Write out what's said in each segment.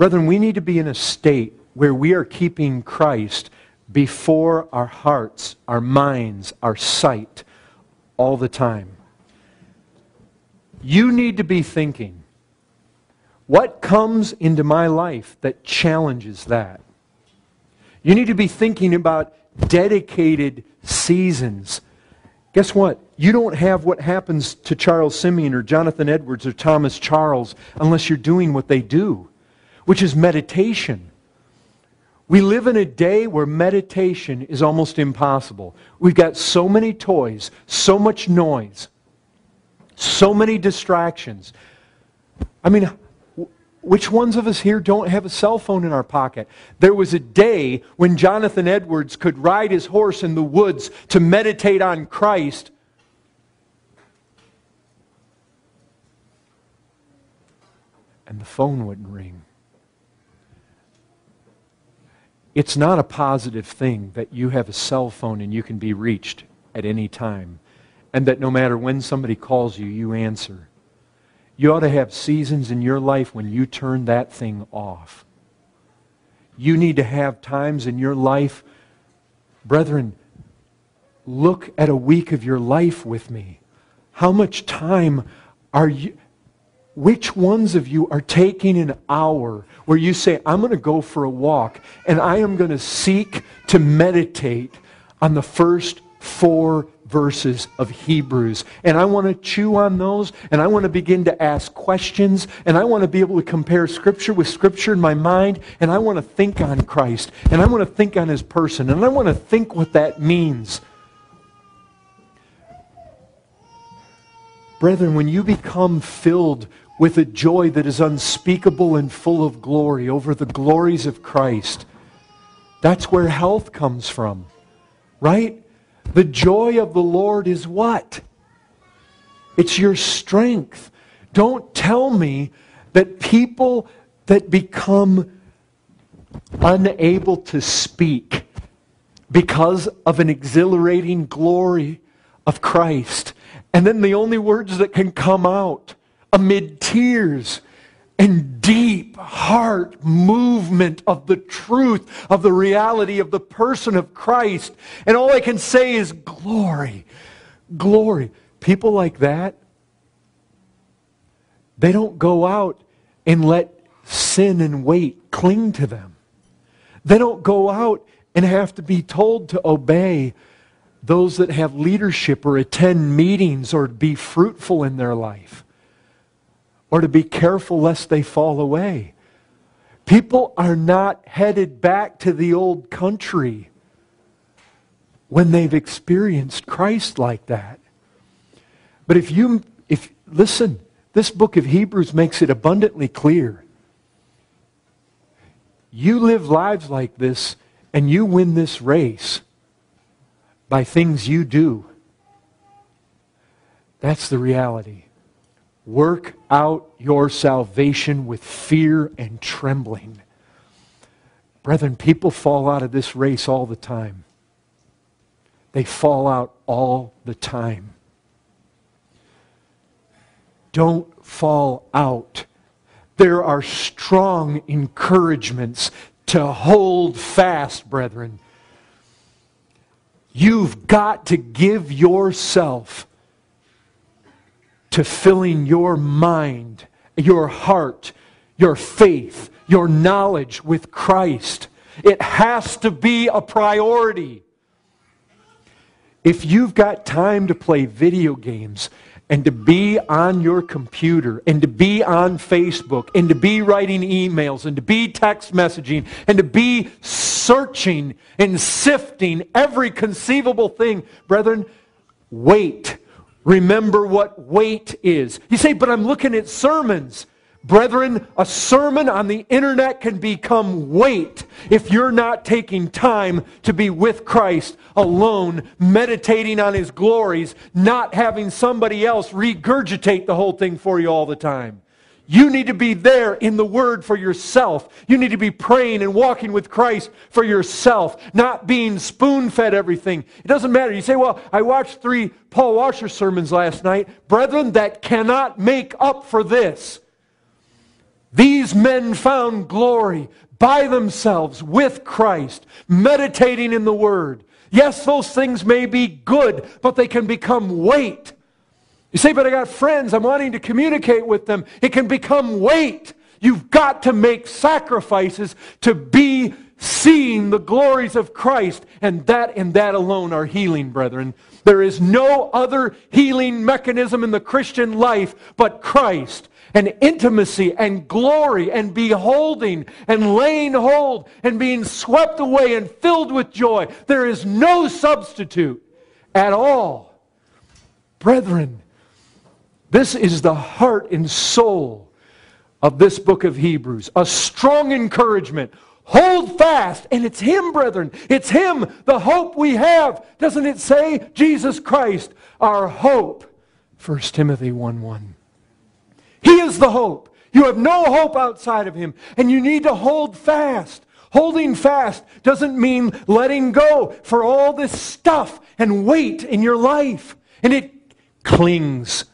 Brethren, we need to be in a state where we are keeping Christ before our hearts, our minds, our sight all the time. You need to be thinking, what comes into my life that challenges that? You need to be thinking about dedicated seasons. Guess what? You don't have what happens to Charles Simeon or Jonathan Edwards or Thomas Charles unless you're doing what they do, which is meditation. We live in a day where meditation is almost impossible. We've got so many toys, so much noise, so many distractions. I mean, which ones of us here don't have a cell phone in our pocket? There was a day when Jonathan Edwards could ride his horse in the woods to meditate on Christ. And the phone wouldn't ring. It's not a positive thing that you have a cell phone and you can be reached at any time, and that no matter when somebody calls you, you answer. You ought to have seasons in your life when you turn that thing off. You need to have times in your life, brethren, look at a week of your life with me. How much time are you... Which ones of you are taking an hour where you say, I'm going to go for a walk and I am going to seek to meditate on the first 4 verses of Hebrews, and I want to chew on those, and I want to begin to ask questions, and I want to be able to compare Scripture with Scripture in my mind, and I want to think on Christ, and I want to think on His person, and I want to think what that means. Brethren, when you become filled with a joy that is unspeakable and full of glory over the glories of Christ, that's where health comes from, right? The joy of the Lord is what? It's your strength. Don't tell me that people that become unable to speak because of an exhilarating glory of Christ, and then the only words that can come out amid tears and deep heart movement of the truth of the reality of the person of Christ, and all I can say is glory, glory. People like that, they don't go out and let sin and weight cling to them. They don't go out and have to be told to obey those that have leadership or attend meetings or be fruitful in their life, or to be careful lest they fall away. People are not headed back to the old country when they've experienced Christ like that. But listen, this book of Hebrews makes it abundantly clear. You live lives like this and you win this race by things you do. That's the reality. Work out your salvation with fear and trembling. Brethren, people fall out of this race all the time. They fall out all the time. Don't fall out. There are strong encouragements to hold fast, brethren. You've got to give yourself to filling your mind, your heart, your faith, your knowledge with Christ. It has to be a priority. If you've got time to play video games and to be on your computer and to be on Facebook and to be writing emails and to be text messaging and to be searching and sifting every conceivable thing, brethren, wait. Remember what wait is. You say, but I'm looking at sermons. Brethren, a sermon on the internet can become weight if you're not taking time to be with Christ alone, meditating on His glories, not having somebody else regurgitate the whole thing for you all the time. You need to be there in the Word for yourself. You need to be praying and walking with Christ for yourself, not being spoon-fed everything. It doesn't matter. You say, well, I watched 3 Paul Washer sermons last night. Brethren, that cannot make up for this. These men found glory by themselves with Christ, meditating in the Word. Yes, those things may be good, but they can become weight. You say, but I got friends, I'm wanting to communicate with them. It can become weight. You've got to make sacrifices to be seeing the glories of Christ, and that alone are healing, brethren. There is no other healing mechanism in the Christian life but Christ, and intimacy and glory and beholding and laying hold and being swept away and filled with joy. There is no substitute at all. Brethren, this is the heart and soul of this book of Hebrews. A strong encouragement. Hold fast. And it's Him, brethren. It's Him, the hope we have. Doesn't it say? Jesus Christ, our hope. 1 Timothy 1:1. He is the hope. You have no hope outside of Him. And you need to hold fast. Holding fast doesn't mean letting go for all this stuff and weight in your life. And it clings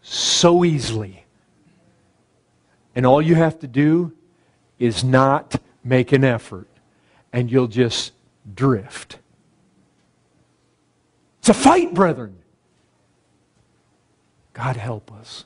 so easily. And all you have to do is not make an effort, and you'll just drift. It's a fight, brethren. God help us.